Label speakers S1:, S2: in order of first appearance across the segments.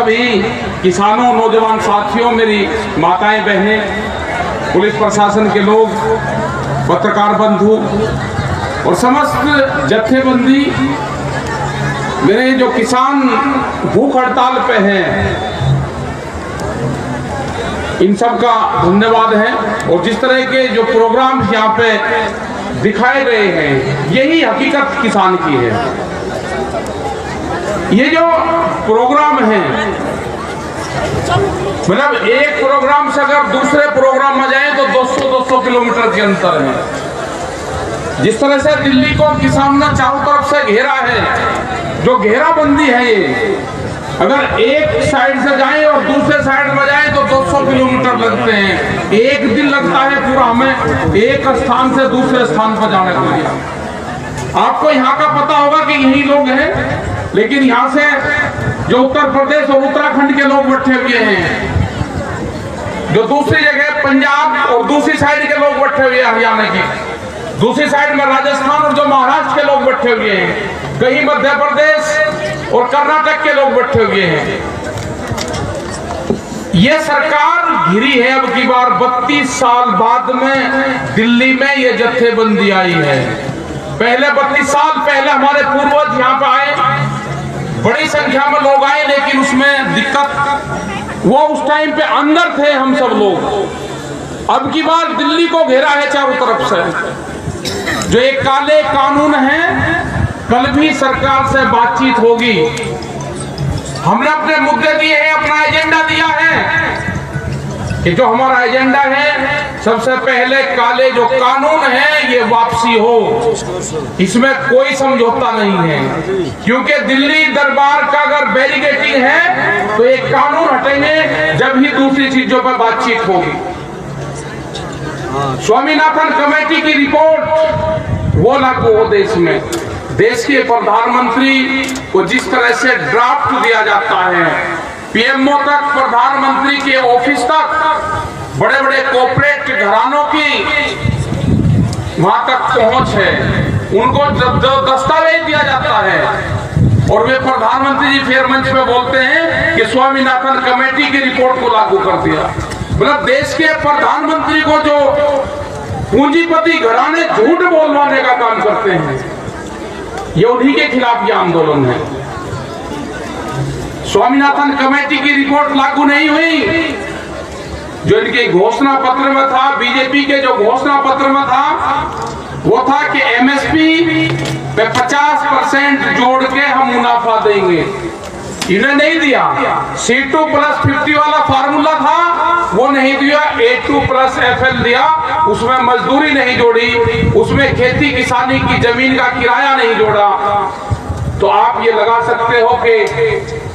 S1: सभी किसानों, नौजवान साथियों, मेरी माताएं, बहनें, पुलिस प्रशासन के लोग, पत्रकार बंधु और समस्त जत्थेबंदी, मेरे जो किसान भूख हड़ताल पे हैं, इन सब का धन्यवाद है। और जिस तरह के जो प्रोग्राम यहाँ पे दिखाए गए हैं, यही हकीकत किसान की है। ये जो प्रोग्राम है, मतलब एक प्रोग्राम से अगर दूसरे प्रोग्राम में जाए तो 200-200 किलोमीटर के अंतर है। जिस तरह से दिल्ली को किसान ने चारों तरफ से घेरा है, जो घेराबंदी है, ये अगर एक साइड से जाएं और दूसरे साइड में जाएं तो 200 किलोमीटर लगते हैं। एक दिन लगता है पूरा हमें एक स्थान से दूसरे स्थान पर जाने के लिए। आपको यहाँ का पता होगा कि यही लोग हैं, लेकिन यहाँ से जो उत्तर प्रदेश और उत्तराखंड के लोग बैठे हुए हैं, जो दूसरी जगह पंजाब और दूसरी साइड के लोग बैठे हुए हैं, हरियाणा की दूसरी साइड में राजस्थान और जो महाराष्ट्र के लोग बैठे हुए हैं, कहीं मध्य प्रदेश और कर्नाटक के लोग बैठे हुए हैं। ये सरकार घिरी है अब की बार 32 साल बाद में दिल्ली में ये जत्थेबंदी आई है। पहले 32 साल पहले हमारे पूर्वज यहाँ पे आए, बड़ी संख्या में लोग आए, लेकिन उसमें दिक्कत, वो उस टाइम पे अंदर थे हम सब लोग। अब की बार दिल्ली को घेरा है चारों तरफ से। जो एक काले कानून है, कल भी सरकार से बातचीत होगी। हमने अपने मुद्दे दिए हैं, अपना एजेंडा दिया है कि जो हमारा एजेंडा है, सबसे पहले काले जो कानून है ये वापसी हो, इसमें कोई समझौता नहीं है। क्योंकि दिल्ली दरबार का अगर बैरिकेडिंग है तो एक कानून हटेंगे, जब ही दूसरी चीजों पर बातचीत होगी। स्वामीनाथन कमेटी की रिपोर्ट वो लागू हो देश में। देश के प्रधानमंत्री को जिस तरह से ड्राफ्ट दिया जाता है, पीएमओ तक, प्रधानमंत्री के ऑफिस तक, बड़े बड़े कॉर्पोरेट घरानों की वहां तक पहुंच है, उनको जो दस्तावेज दिया जाता है, और वे प्रधानमंत्री जी फिर मंच में बोलते हैं कि स्वामीनाथन कमेटी की रिपोर्ट को लागू कर दिया। मतलब देश के प्रधानमंत्री को जो पूंजीपति घराने झूठ बोलवाने का काम करते हैं, ये उन्हीं के खिलाफ ये आंदोलन है। स्वामीनाथन कमेटी की रिपोर्ट लागू नहीं हुई। जो इनके घोषणा पत्र में था, बीजेपी के जो घोषणा पत्र में था, वो था कि एमएसपी पे 50% जोड़ के हम मुनाफा देंगे। इन्हें नहीं दिया। C2+50 वाला फार्मूला था, वो नहीं दिया। A2+FL दिया, उसमें मजदूरी नहीं जोड़ी, उसमें खेती किसानी की जमीन का किराया नहीं जोड़ा। तो आप ये लगा सकते हो कि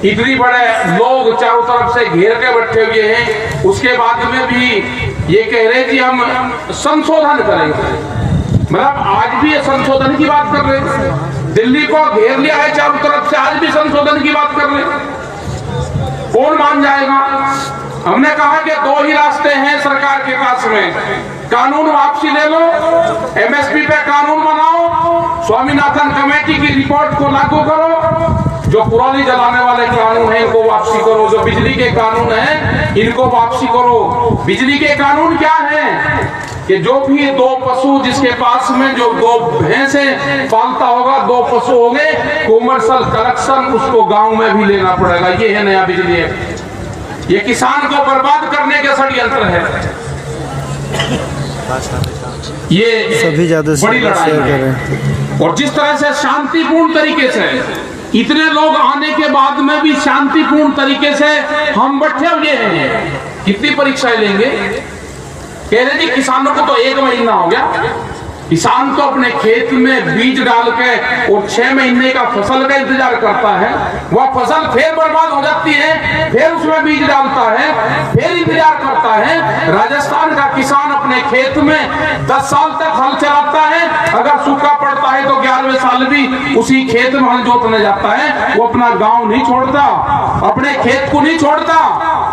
S1: इतनी बड़े लोग चारों तरफ से घेर के बैठे हुए हैं, उसके बाद में भी ये कह रहे कि हम संशोधन करेंगे। मतलब आज भी ये संशोधन की बात कर रहे हैं। दिल्ली को घेर लिया है चारों तरफ से, आज भी संशोधन की बात कर रहे हैं। कौन मान जाएगा? हमने कहा कि दो ही रास्ते हैं सरकार के पास में, कानून वापसी ले लो, एमएसपी पे कानून बनाओ, स्वामीनाथन कमेटी की रिपोर्ट को लागू करो, जो पुरानी जलाने वाले कानून हैं इनको वापसी करो, जो बिजली के कानून हैं इनको वापसी करो। बिजली के कानून क्या है कि जो भी दो पशु, जिसके पास में जो दो भैंसे पालता होगा, दो पशु होंगे, कॉमर्शियल कलेक्शन उसको गांव में भी लेना पड़ेगा। ये है नया बिजली एक्ट। ये किसान को बर्बाद करने के षड्यंत्र है। ये
S2: सभी ज्यादा
S1: बड़ी लड़ाई है। और जिस तरह से शांतिपूर्ण तरीके से इतने लोग आने के बाद में भी शांतिपूर्ण तरीके से हम बैठे हुए हैं, कितनी परीक्षाएं लेंगे? कह रहे जी किसानों को तो 1 महीना हो गया। किसान तो अपने खेत में बीज डाल के और 6 महीने का फसल का इंतजार करता है। वह फसल फिर बर्बाद हो जाती है, फिर उसमें बीज डालता है, फिर इंतजार करता है। राजस्थान का किसान अपने खेत में 10 साल तक हल चलाता है, अगर सूखा पड़ता है तो 11वें साल भी उसी खेत में हल जोतने जाता है। वो अपना गांव नहीं छोड़ता, अपने खेत को नहीं छोड़ता,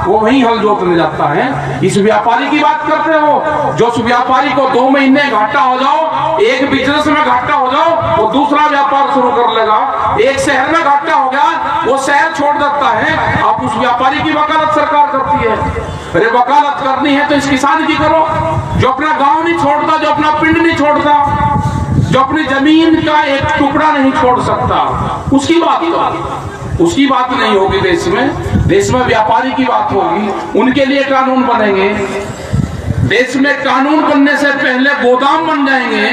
S1: वो वहीं हल जोतने जाता है। इस व्यापारी की बात करते हो, जो उस व्यापारी को 2 महीने घाटा हो जाओ, एक बिजनेस में घाटा हो जाओ वो दूसरा व्यापार शुरू कर लेगा। एक शहर में घाटा हो गया वो शहर छोड़ देता है। आप उस व्यापारी की वकालत सरकार करती है। अरे वकालत करनी है तो इस किसान की करो जो अपना गांव नहीं छोड़ता, जो अपना पिंड नहीं छोड़ता, जो अपनी जमीन का एक टुकड़ा नहीं छोड़ सकता, उसकी बात नहीं होगी देश में। देश में व्यापारी की बात होगी, उनके लिए कानून बनेंगे। देश में कानून बनने से पहले गोदाम बन जाएंगे।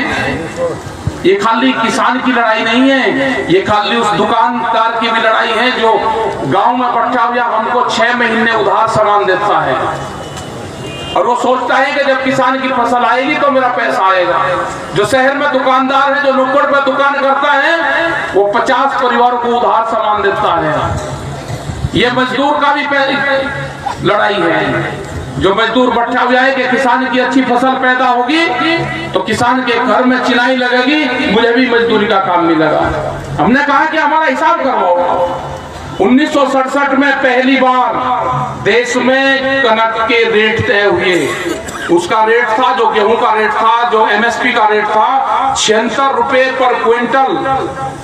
S1: ये खाली किसान की लड़ाई नहीं है, ये खाली उस दुकानदार की भी लड़ाई है जो गांव में बैठा हुआ हमको 6 महीने उधार सामान देता है और वो सोचता है कि जब किसान की फसल आएगी तो मेरा पैसा आएगा। जो शहर में दुकानदार है, जो नुक्कड़ पे दुकान करता है, वो 50 परिवारों को उधार सामान देता है। ये मजदूर का भी लड़ाई है। जो मजदूर बैठा हुआ है कि किसान की अच्छी फसल पैदा होगी तो किसान के घर में चिल्लाई लगेगी, मुझे भी मजदूरी का काम मिलेगा। हमने कहा कि हमारा हिसाब करवाओ। 1967 में पहली बार देश में कनक के रेट तय हुए। उसका रेट था, जो गेहूं का रेट था, जो एमएसपी का रेट था 76 रुपए पर क्विंटल।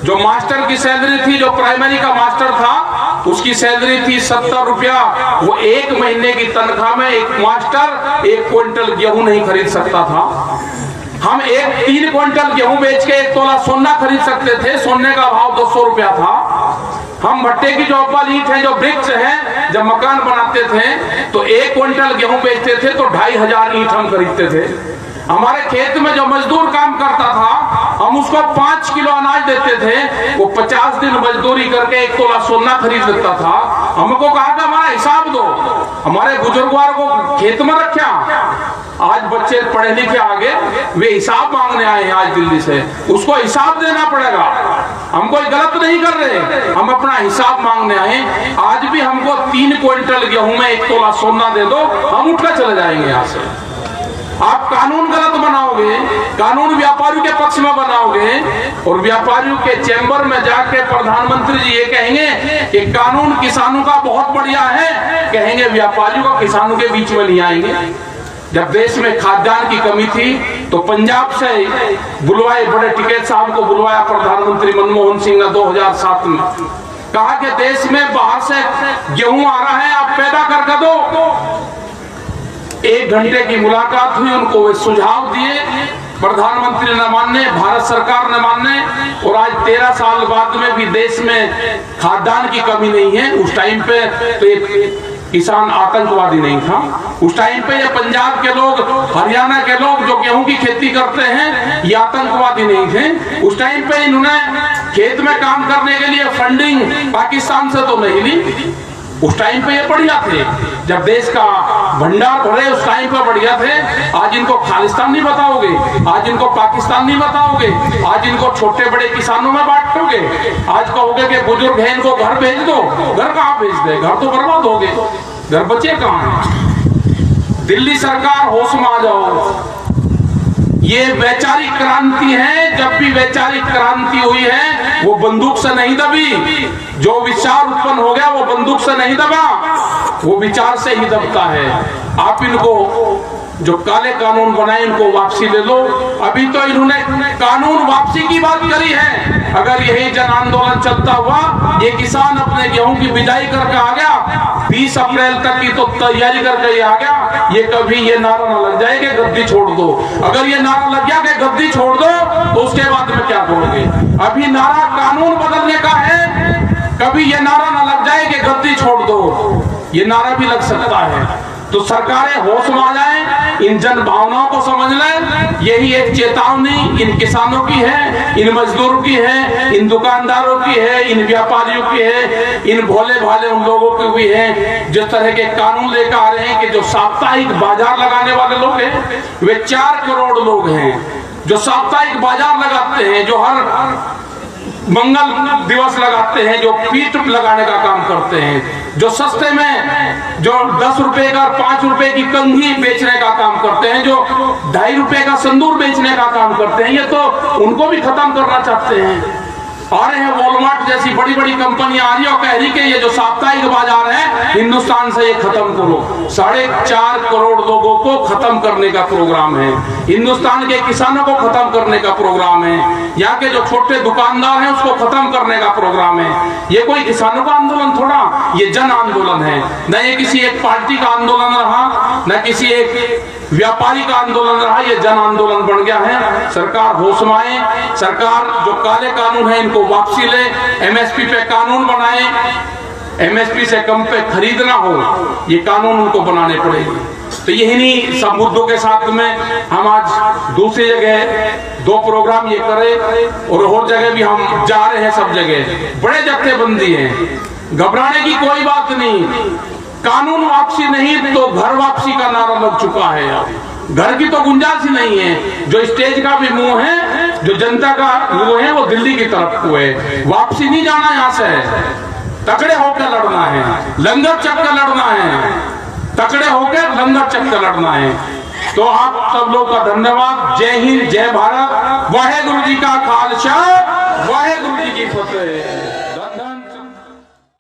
S1: जो मास्टर की सैलरी थी, जो प्राइमरी का मास्टर था, उसकी सैलरी थी 70 रुपया। वो 1 महीने की तनख्वाह में एक मास्टर 1 क्विंटल गेहूं नहीं खरीद सकता था। हम 3 क्विंटल गेहूं बेच के 1 तोला सोना खरीद सकते थे। सोने का भाव 200 रुपया था। हम भट्टे की जो अव्वल ईंट है, जो ब्रिक्स है, जब मकान बनाते थे तो 1 क्विंटल गेहूं बेचते थे तो 2500 ईंट हम खरीदते थे। हमारे खेत में जो मजदूर काम करता था, हम उसको 5 किलो अनाज देते थे। वो 50 दिन मजदूरी करके 1 तोला सोना खरीद लेता था। हमको कहा था हमारा हिसाब दो। हमारे बुजुर्गों को खेत में रखा। आज बच्चे पढ़े लिखे आगे, वे हिसाब मांगने आए हैं आज दिल्ली से। उसको हिसाब देना पड़ेगा। हम कोई गलत नहीं कर रहे, हम अपना हिसाब मांगने आए। आज भी हमको 3 क्विंटल गेहूं में 1 तोला सोना दे दो, हम उठकर चले जाएंगे यहाँ से। आप कानून गलत बनाओगे, कानून व्यापारियों के पक्ष में बनाओगे और व्यापारियों के चैम्बर में जाके प्रधानमंत्री जी ये कहेंगे कि कानून किसानों का बहुत बढ़िया है, कहेंगे व्यापारियों का किसानों के बीच में नहीं आएंगे। जब देश में खाद्यान्न की कमी थी तो पंजाब से बुलवाए, बड़े टिकैत साहब को बुलवाया प्रधानमंत्री मनमोहन सिंह ने 2007 में। कहा कि देश में बाहर से गेहूं आ रहा है, आप पैदा करके दो। 1 घंटे की मुलाकात हुई, उनको वे सुझाव दिए, प्रधानमंत्री ने माने, भारत सरकार ने माने और आज 13 साल बाद में भी देश में खाद्यान्न की कमी नहीं है। उस टाइम पे तो किसान आतंकवादी नहीं था। उस टाइम पे ये पंजाब के लोग, हरियाणा के लोग जो गेहूं की खेती करते हैं, ये आतंकवादी नहीं थे। उस टाइम पे इन्होंने खेत में काम करने के लिए फंडिंग पाकिस्तान से तो नहीं ली। उस टाइम पे ये बढ़िया थे, जब देश का भंडार भरे उस टाइम पे बढ़िया थे। आज इनको खालिस्तान नहीं बताओगे, आज इनको पाकिस्तान नहीं बताओगे, आज इनको छोटे बड़े किसानों में बांटोगे। आज कहोगे कि बुजुर्ग है, इनको घर भेज दो। घर कहाँ भेज दे? घर तो बर्बाद हो गए, घर बचे कहाँ हैं? दिल्ली सरकार होश में आ जाओ। ये वैचारिक क्रांति है। जब भी वैचारिक क्रांति हुई है वो बंदूक से नहीं दबी। जो विचार उत्पन्न हो गया वो बंदूक से नहीं दबा, वो विचार से ही दबता है। आप इनको जो काले कानून बनाए इनको वापसी ले लो। अभी तो इन्होंने कानून वापसी की बात करी है। अगर यही जन आंदोलन चलता हुआ, ये किसान अपने गेहूं की बिजाई करके आ गया, 20 अप्रैल तक की तो तैयारी करके आ गया, ये कभी ये नारा न लग जाए कि गद्दी छोड़ दो। अगर ये नारा लग गया कि गद्दी छोड़ दो तो उसके बाद में क्या करोगे? अभी नारा कानून बदलने का है, कभी ये नारा न लग जाए कि गद्दी छोड़ दो, ये नारा भी लग सकता है। तो सरकारें होश में आ जाएं, इन जन भावनाओं को समझ लें। यही एक चेतावनी इन किसानों की है, इन मजदूरों की है, इन दुकानदारों की है, इन व्यापारियों की है, इन भोले भाले उन लोगों की भी है। जिस तरह के कानून लेकर आ रहे हैं कि जो साप्ताहिक बाजार लगाने वाले लोग हैं, वे 4 करोड़ लोग हैं जो साप्ताहिक बाजार लगाते हैं, जो हर मंगल दिवस लगाते हैं, जो पीठ लगाने का काम करते हैं, जो सस्ते में जो 10 रुपए का 5 रुपए की कंघी बेचने का काम करते हैं, जो 2.5 रुपए का संदूर बेचने का काम करते हैं। ये तो उनको भी खत्म करना चाहते हैं। आ रहे हैं वॉलमार्ट जैसी बड़ी बड़ी कंपनियां आ रही है और कह रही कि ये जो साप्ताहिक बाजार है हिंदुस्तान से ये खत्म करो। 4.5 करोड़ लोगों को खत्म करने का प्रोग्राम है, हिंदुस्तान के किसानों को खत्म करने का प्रोग्राम है, यहाँ के जो छोटे दुकानदार हैं उसको खत्म करने का प्रोग्राम है। ये कोई किसानों का आंदोलन थोड़ा, ये जन आंदोलन है। न ये किसी एक पार्टी का आंदोलन रहा, न किसी एक व्यापारी का आंदोलन रहा, ये जन आंदोलन बन गया है। सरकार होश में आए, सरकार जो काले कानून है इनको वापसी ले, एमएसपी पे कानून बनाए, एमएसपी से कम पे खरीदना हो, ये कानून उनको बनाने पड़ेंगे। तो यही सब मुद्दों के साथ में हम आज दूसरी जगह 2 प्रोग्राम ये करें और जगह भी हम जा रहे हैं। सब जगह बड़े जत्थेबंदी हैं, घबराने की कोई बात नहीं। कानून वापसी नहीं तो घर वापसी का नारा लग चुका है। घर की तो गुंजाइश ही नहीं है। जो स्टेज का भी मुंह है, जो जनता का मुंह है, वो दिल्ली की तरफ को है। वापसी नहीं जाना यहाँ से, तकड़े होकर लड़ना है, लंगर चक्कर लड़ना है, तकड़े होकर लंगर चक्कर लड़ना है। तो आप सब लोग का धन्यवाद। जय हिंद, जय भारत, वाहेगुरु जी का खालसा, वाहेगुरु जी की फतेह।